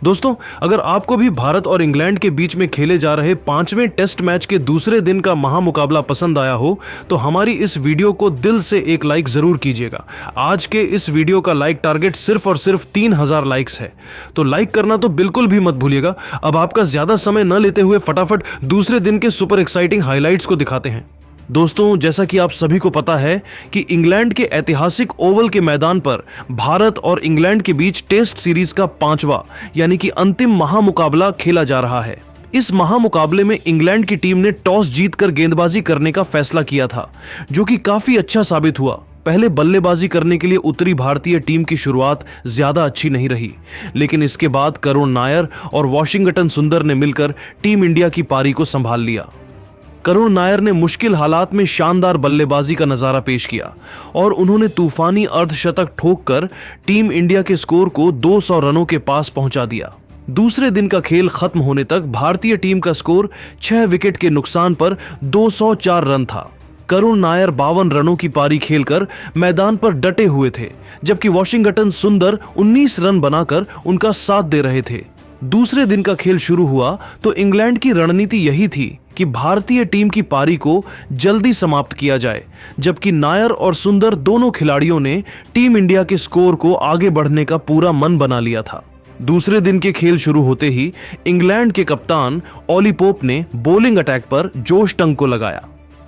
दोस्तों, अगर आपको भी भारत और इंग्लैंड के बीच में खेले जा रहे 5वें टेस्ट मैच के दूसरे दिन का महामुकाबला पसंद आया हो तो हमारी इस वीडियो को दिल से एक लाइक जरूर कीजिएगा। आज के इस वीडियो का लाइक टारगेट सिर्फ और सिर्फ 3000 लाइक्स है, तो लाइक करना तो बिल्कुल भी मत भूलिएगा। अब आपका ज्यादा समय न लेते हुए फटाफट दूसरे दिन के सुपर एक्साइटिंग हाइलाइट्स को दिखाते हैं। दोस्तों, जैसा कि आप सभी को पता है कि इंग्लैंड के ऐतिहासिक ओवल के मैदान पर भारत और इंग्लैंड के बीच टेस्ट सीरीज का 5वां यानी कि अंतिम महामुकाबला खेला जा रहा है। इस महामुकाबले में इंग्लैंड की टीम ने टॉस जीतकर गेंदबाजी करने का फैसला किया था, जो कि काफी अच्छा साबित हुआ। पहले बल्लेबाजी करने के लिए उतरी भारतीय टीम की शुरुआत ज्यादा अच्छी नहीं रही, लेकिन इसके बाद करुण नायर और वॉशिंगटन सुंदर ने मिलकर टीम इंडिया की पारी को संभाल लिया। करुण नायर ने मुश्किल हालात में शानदार बल्लेबाजी का नजारा पेश किया और उन्होंने तूफानी अर्धशतक ठोककर टीम इंडिया के स्कोर को 200 रनों के पास पहुंचा दिया। दूसरे दिन का खेल खत्म होने तक भारतीय टीम का स्कोर 6 विकेट के नुकसान पर 204 रन था। करुण नायर 52 रनों की पारी खेलकर मैदान पर डटे हुए थे, जबकि वॉशिंगटन सुंदर 19 रन बनाकर उनका साथ दे रहे थे। दूसरे दिन का खेल शुरू हुआ तो इंग्लैंड की रणनीति यही थी कि भारतीय टीम की पारी को जल्दी समाप्त किया जाए, जबकि नायर और सुंदर दोनों खिलाड़ियों ने टीम इंडिया के स्कोर को आगे बढ़ने का पूरा मन बना लिया था। दूसरे दिन के खेल शुरू होते ही इंग्लैंड के कप्तान ओली पोप ने बॉलिंग अटैक पर जोश टंग को लगाया।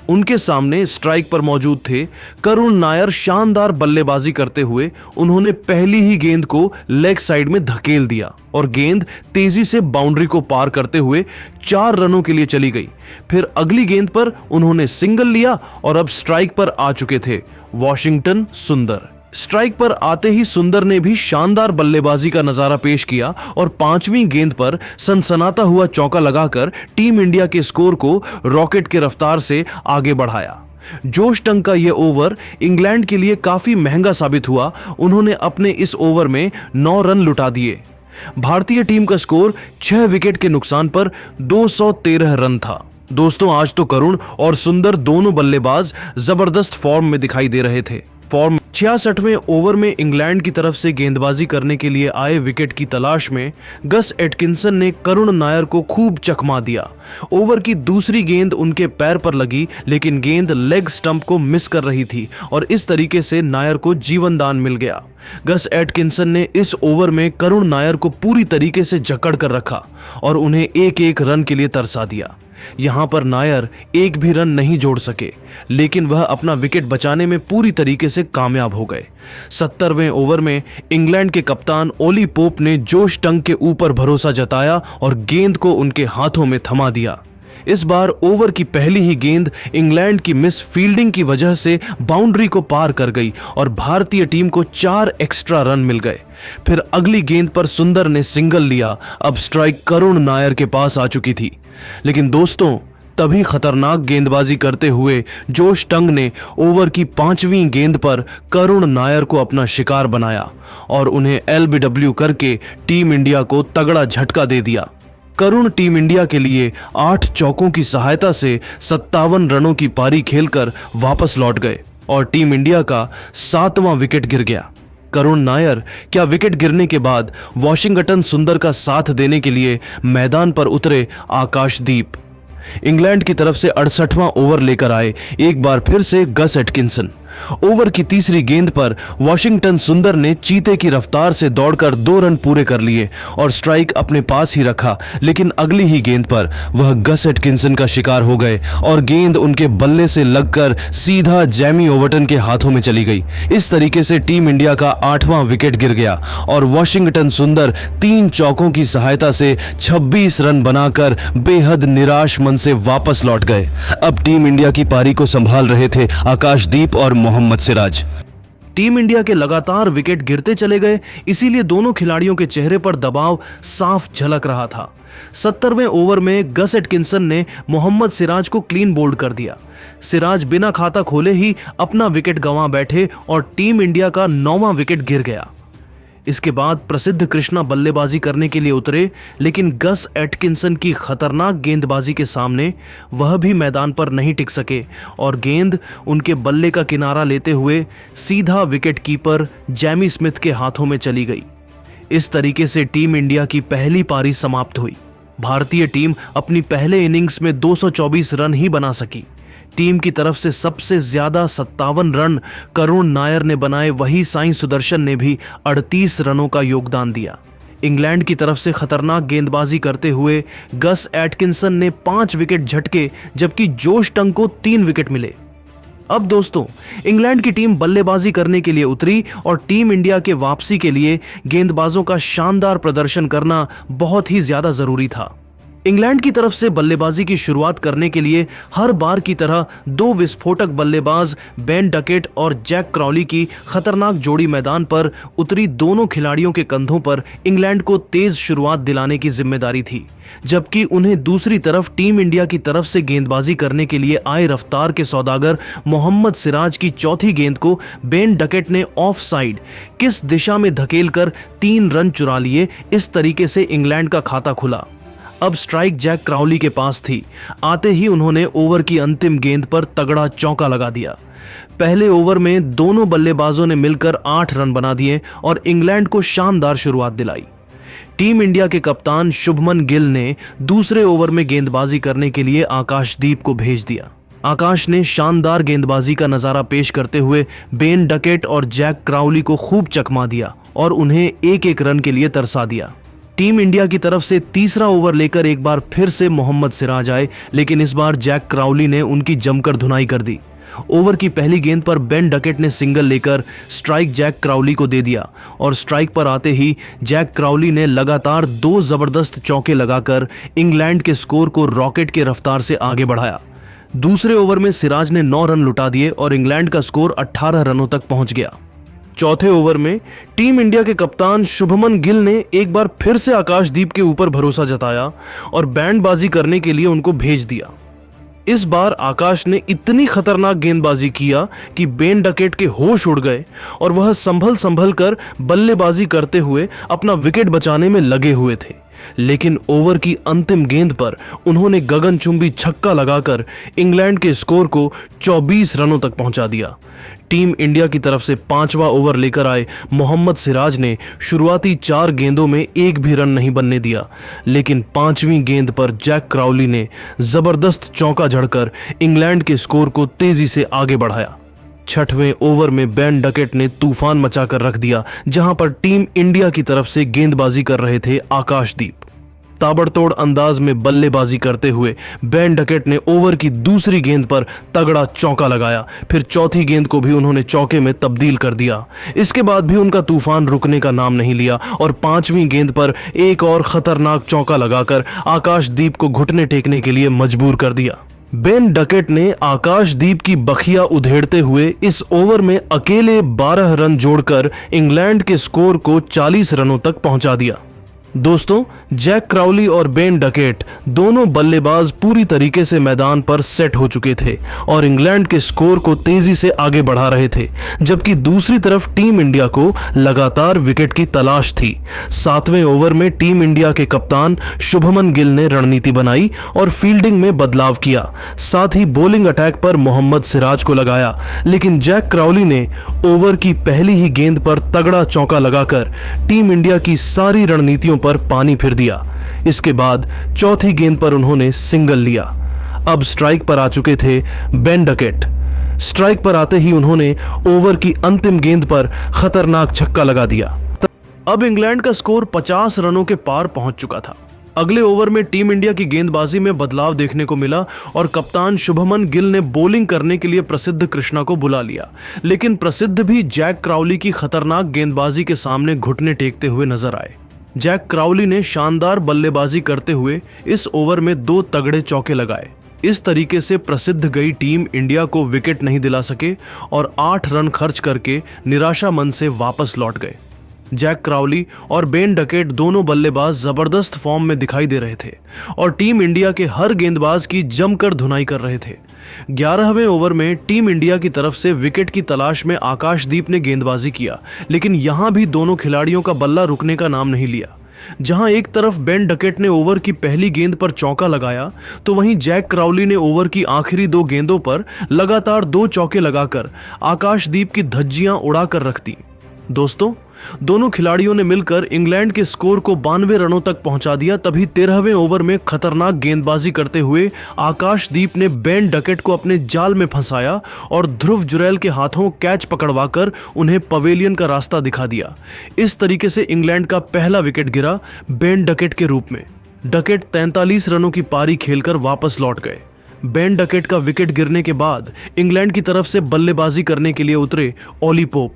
उनके सामने स्ट्राइक पर मौजूद थे करुण नायर। शानदार बल्लेबाजी करते हुए उन्होंने पहली ही गेंद को लेग साइड में धकेल दिया और गेंद तेजी से बाउंड्री को पार करते हुए 4 रनों के लिए चली गई। फिर अगली गेंद पर उन्होंने सिंगल लिया और अब स्ट्राइक पर आ चुके थे वॉशिंगटन सुंदर। स्ट्राइक पर आते ही सुंदर ने भी शानदार बल्लेबाजी का नजारा पेश किया और 5वीं गेंद पर सनसनाता हुआ चौका लगाकर टीम इंडिया के स्कोर को रॉकेट के रफ्तार से आगे बढ़ाया। जोश टंग का यह ओवर इंग्लैंड के लिए काफी महंगा साबित हुआ। उन्होंने अपने इस ओवर में 9 रन लुटा दिए। भारतीय टीम का स्कोर 6 विकेट के नुकसान पर 213 रन था। दोस्तों, आज तो करुण और सुंदर दोनों बल्लेबाज जबरदस्त फॉर्म में दिखाई दे रहे थे। 66वें ओवर में इंग्लैंड की तरफ से गेंदबाजी करने के लिए आए विकेट की तलाश में गस एटकिंसन ने करुण नायर को खूब चकमा दिया। ओवर की दूसरी गेंद उनके पैर पर लगी, लेकिन गेंद लेग स्टंप को मिस कर रही थी और इस तरीके से नायर को जीवन दान मिल गया। गस एटकिंसन ने इस ओवर में करुण नायर को पूरी तरीके से जकड़ कर रखा और उन्हें एक एक रन के लिए तरसा दिया। यहां पर नायर एक भी रन नहीं जोड़ सके, लेकिन वह अपना विकेट बचाने में पूरी तरीके से कामयाब हो गए। 70वें ओवर में इंग्लैंड के कप्तान ओली पोप ने जोश टंग के ऊपर भरोसा जताया और गेंद को उनके हाथों में थमा दिया। इस बार ओवर की पहली ही गेंद इंग्लैंड की मिस फील्डिंग की वजह से बाउंड्री को पार कर गई और भारतीय टीम को 4 एक्स्ट्रा रन मिल गए। फिर अगली गेंद पर सुंदर ने सिंगल लिया। अब स्ट्राइक करुण नायर के पास आ चुकी थी, लेकिन दोस्तों, तभी खतरनाक गेंदबाजी करते हुए जोश टंग ने ओवर की 5वीं गेंद पर करुण नायर को अपना शिकार बनाया और उन्हें एलबीडब्ल्यू करके टीम इंडिया को तगड़ा झटका दे दिया। करुण टीम इंडिया के लिए 8 चौकों की सहायता से 57 रनों की पारी खेलकर वापस लौट गए और टीम इंडिया का 7वां विकेट गिर गया। करुण नायर क्या विकेट गिरने के बाद वॉशिंगटन सुंदर का साथ देने के लिए मैदान पर उतरे आकाशदीप। इंग्लैंड की तरफ से 68वां ओवर लेकर आए एक बार फिर से गस एटकिंसन। ओवर की तीसरी गेंद पर वॉशिंगटन सुंदर ने चीते की रफ्तार से दौड़कर 2 रन पूरे कर लिए और स्ट्राइक अपने पास ही रखा, लेकिन अगली ही गेंद पर वह गस एटकिंसन का शिकार हो गए और गेंद उनके बल्ले से लगकर सीधा जैमी ओवर्टन के हाथों में चली गई। इस तरीके से टीम इंडिया का 8वां विकेट गिर गया और वॉशिंगटन सुंदर 3 चौकों की सहायता से 26 रन बनाकर बेहद निराश मन से वापस लौट गए। अब टीम इंडिया की पारी को संभाल रहे थे आकाशदीप और मोहम्मद सिराज। टीम इंडिया के लगातार विकेट गिरते चले गए, इसीलिए दोनों खिलाड़ियों के चेहरे पर दबाव साफ झलक रहा था। 70वें ओवर में गस एटकिंसन ने मोहम्मद सिराज को क्लीन बोल्ड कर दिया। सिराज बिना खाता खोले ही अपना विकेट गंवा बैठे और टीम इंडिया का 9वां विकेट गिर गया। इसके बाद प्रसिद्ध कृष्णा बल्लेबाजी करने के लिए उतरे, लेकिन गस एटकिंसन की खतरनाक गेंदबाजी के सामने वह भी मैदान पर नहीं टिक सके और गेंद उनके बल्ले का किनारा लेते हुए सीधा विकेट कीपर जैमी स्मिथ के हाथों में चली गई। इस तरीके से टीम इंडिया की पहली पारी समाप्त हुई। भारतीय टीम अपनी पहले इनिंग्स में 224 रन ही बना सकी। टीम की तरफ से सबसे ज्यादा 57 रन करुण नायर ने बनाए, वही साई सुदर्शन ने भी 38 रनों का योगदान दिया। इंग्लैंड की तरफ से खतरनाक गेंदबाजी करते हुए गस एटकिंसन ने 5 विकेट झटके, जबकि जोश टंग को 3 विकेट मिले। अब दोस्तों, इंग्लैंड की टीम बल्लेबाजी करने के लिए उतरी और टीम इंडिया के वापसी के लिए गेंदबाजों का शानदार प्रदर्शन करना बहुत ही ज्यादा जरूरी था। इंग्लैंड की तरफ से बल्लेबाजी की शुरुआत करने के लिए हर बार की तरह 2 विस्फोटक बल्लेबाज बेन डकेट और जैक क्राउली की खतरनाक जोड़ी मैदान पर उतरी। दोनों खिलाड़ियों के कंधों पर इंग्लैंड को तेज शुरुआत दिलाने की जिम्मेदारी थी, जबकि उन्हें दूसरी तरफ टीम इंडिया की तरफ से गेंदबाजी करने के लिए आए रफ्तार के सौदागर मोहम्मद सिराज की चौथी गेंद को बेन डकेट ने ऑफ साइड किस दिशा में धकेलकर 3 रन चुरा लिए। इस तरीके से इंग्लैंड का खाता खुला। अब स्ट्राइक जैक क्राउली के पास थी। आते ही उन्होंने ओवर की अंतिम गेंद पर तगड़ा चौका लगा दिया। पहले ओवर में दोनों बल्लेबाजों ने मिलकर 8 रन बना दिए और इंग्लैंड को शानदार शुरुआत दिलाई। टीम इंडिया के कप्तान शुभमन गिल ने दूसरे ओवर में गेंदबाजी करने के लिए आकाशदीप को भेज दिया। आकाश ने शानदार गेंदबाजी का नजारा पेश करते हुए बेन डकेट और जैक क्राउली को खूब चकमा दिया और उन्हें 1-1 रन के लिए तरसा दिया। टीम इंडिया की तरफ से तीसरा ओवर लेकर एक बार फिर से मोहम्मद सिराज आए, लेकिन इस बार जैक क्राउली ने उनकी जमकर धुनाई कर दी। ओवर की पहली गेंद पर बेन डकेट ने सिंगल लेकर स्ट्राइक जैक क्राउली को दे दिया और स्ट्राइक पर आते ही जैक क्राउली ने लगातार 2 जबरदस्त चौके लगाकर इंग्लैंड के स्कोर को रॉकेट के रफ्तार से आगे बढ़ाया। दूसरे ओवर में सिराज ने 9 रन लुटा दिए और इंग्लैंड का स्कोर 18 रनों तक पहुंच गया। चौथे ओवर में टीम इंडिया के कप्तान शुभमन गिल ने एक बार फिर से आकाशदीप के ऊपर भरोसा जताया और बैंडबाजी करने के लिए उनको भेज दिया। इस बार आकाश ने इतनी खतरनाक गेंदबाजी किया कि बेन डकेट के होश उड़ गए और वह संभल कर बल्लेबाजी करते हुए अपना विकेट बचाने में लगे हुए थे। लेकिन ओवर की अंतिम गेंद पर उन्होंने गगनचुंबी छक्का लगाकर इंग्लैंड के स्कोर को 24 रनों तक पहुंचा दिया। टीम इंडिया की तरफ से 5वां ओवर लेकर आए मोहम्मद सिराज ने शुरुआती 4 गेंदों में एक भी रन नहीं बनने दिया, लेकिन 5वीं गेंद पर जैक क्राउली ने जबरदस्त चौका जड़कर इंग्लैंड के स्कोर को तेजी से आगे बढ़ाया। 6वें ओवर में बेन डकेट ने तूफान मचाकर रख दिया, जहां पर टीम इंडिया की तरफ से गेंदबाजी कर रहे थे आकाशदीप। ताबड़तोड़ अंदाज में बल्लेबाजी करते हुए बेन डकेट ने ओवर की दूसरी गेंद पर तगड़ा चौका लगाया। फिर चौथी गेंद को भी उन्होंने चौके में तब्दील कर दिया। इसके बाद भी उनका तूफान रुकने का नाम नहीं लिया और 5वीं गेंद पर एक और खतरनाक चौका लगाकर आकाशदीप को घुटने टेकने के लिए मजबूर कर दिया। बेन डकेट ने आकाशदीप की बखिया उधेड़ते हुए इस ओवर में अकेले 12 रन जोड़कर इंग्लैंड के स्कोर को 40 रनों तक पहुंचा दिया। दोस्तों, जैक क्राउली और बेन डकेट दोनों बल्लेबाज पूरी तरीके से मैदान पर सेट हो चुके थे और इंग्लैंड के स्कोर को तेजी से आगे बढ़ा रहे थे, जबकि दूसरी तरफ टीम इंडिया को लगातार विकेट की तलाश थी। 7वें ओवर में टीम इंडिया के कप्तान शुभमन गिल ने रणनीति बनाई और फील्डिंग में बदलाव किया। साथ ही बॉलिंग अटैक पर मोहम्मद सिराज को लगाया, लेकिन जैक क्राउली ने ओवर की पहली ही गेंद पर तगड़ा चौका लगाकर टीम इंडिया की सारी रणनीतियों पर पानी फिर दिया। इसके बाद चौथी गेंद पर उन्होंने सिंगल लिया। अब स्ट्राइक पर आ चुके थे बेन डकेट। स्ट्राइक पर आते ही उन्होंने ओवर की अंतिम गेंद पर खतरनाक छक्का लगा दिया। अब इंग्लैंड का स्कोर 50 रनों के पार पहुंच चुका था। अगले ओवर में टीम इंडिया की गेंदबाजी में बदलाव देखने को मिला और कप्तान शुभमन गिल ने बॉलिंग करने के लिए प्रसिद्ध कृष्णा को बुला लिया, लेकिन प्रसिद्ध भी जैक क्राउली की खतरनाक गेंदबाजी के सामने घुटने टेकते हुए नजर आए। जैक क्राउली ने शानदार बल्लेबाजी करते हुए इस ओवर में 2 तगड़े चौके लगाए। इस तरीके से प्रसिद्ध गई टीम इंडिया को विकेट नहीं दिला सके और 8 रन खर्च करके निराशा मन से वापस लौट गए। जैक क्राउली और बेन डकेट दोनों बल्लेबाज जबरदस्त फॉर्म में दिखाई दे रहे थे और टीम इंडिया के हर गेंदबाज की जमकर धुनाई कर रहे थे। 11वें ओवर में टीम इंडिया की तरफ से विकेट की तलाश में आकाशदीप ने गेंदबाजी किया, लेकिन यहां भी दोनों खिलाड़ियों का बल्ला रुकने का नाम नहीं लिया। जहां एक तरफ बेन डकेट ने ओवर की पहली गेंद पर चौका लगाया, तो वहीं जैक क्राउली ने ओवर की आखिरी 2 गेंदों पर लगातार 2 चौके लगाकर आकाशदीप की धज्जियां उड़ाकर रख दी। दोस्तों, दोनों खिलाड़ियों ने मिलकर इंग्लैंड के स्कोर को 92 रनों तक पहुंचा दिया। तभी 13वें ओवर में खतरनाक गेंदबाजी करते हुए आकाशदीप ने बेन डकेट को अपने जाल में फंसाया और ध्रुव जुरैल के हाथों कैच पकड़वाकर उन्हें पवेलियन का रास्ता दिखा दिया। इस तरीके से इंग्लैंड का पहला विकेट गिरा बेन डकेट के रूप में। डकेट 43 रनों की पारी खेलकर वापस लौट गए। बेन डकेट का विकेट गिरने के बाद इंग्लैंड की तरफ से बल्लेबाजी करने के लिए उतरे ओली पोप।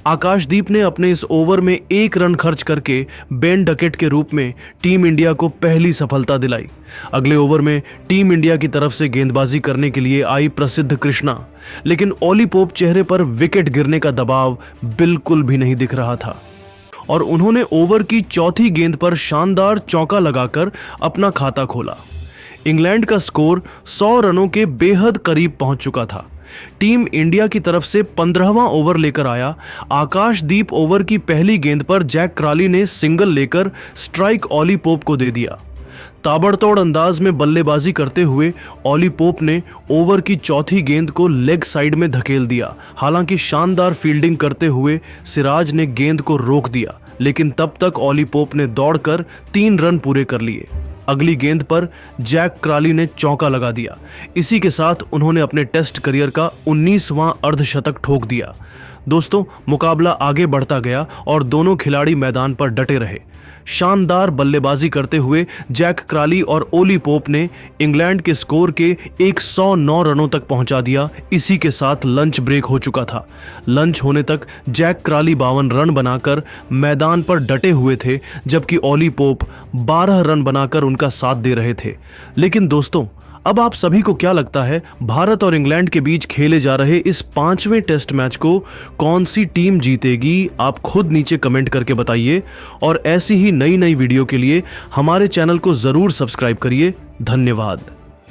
आकाशदीप ने अपने इस ओवर में 1 रन खर्च करके बेन डकेट के रूप में टीम इंडिया को पहली सफलता दिलाई। अगले ओवर में टीम इंडिया की तरफ से गेंदबाजी करने के लिए आई प्रसिद्ध कृष्णा, लेकिन ओली पोप चेहरे पर विकेट गिरने का दबाव बिल्कुल भी नहीं दिख रहा था और उन्होंने ओवर की चौथी गेंद पर शानदार चौका लगाकर अपना खाता खोला। इंग्लैंड का स्कोर 100 रनों के बेहद करीब पहुंच चुका था। टीम इंडिया की तरफ से 15वां ओवर लेकर आया। आकाशदीप ओवर की पहली गेंद पर जैक क्राली ने सिंगल लेकर स्ट्राइक ओली पोप को दे दिया। ताबड़तोड़ अंदाज में बल्लेबाजी करते हुए ओली पोप ने ओवर की चौथी गेंद को लेग साइड में धकेल दिया। हालांकि शानदार फील्डिंग करते हुए सिराज ने गेंद को रोक दिया, लेकिन तब तक ओली पोप ने दौड़कर 3 रन पूरे कर लिए। अगली गेंद पर जैक क्राली ने चौका लगा दिया। इसी के साथ उन्होंने अपने टेस्ट करियर का 19वां अर्धशतक ठोक दिया। दोस्तों, मुकाबला आगे बढ़ता गया और दोनों खिलाड़ी मैदान पर डटे रहे। शानदार बल्लेबाजी करते हुए जैक क्राली और ओली पोप ने इंग्लैंड के स्कोर के 109 रनों तक पहुंचा दिया। इसी के साथ लंच ब्रेक हो चुका था। लंच होने तक जैक क्राली 52 रन बनाकर मैदान पर डटे हुए थे, जबकि ओली पोप 12 रन बनाकर उनका साथ दे रहे थे। लेकिन दोस्तों, अब आप सभी को क्या लगता है, भारत और इंग्लैंड के बीच खेले जा रहे इस 5वें टेस्ट मैच को कौन सी टीम जीतेगी? आप खुद नीचे कमेंट करके बताइए और ऐसी ही नई वीडियो के लिए हमारे चैनल को जरूर सब्सक्राइब करिए। धन्यवाद।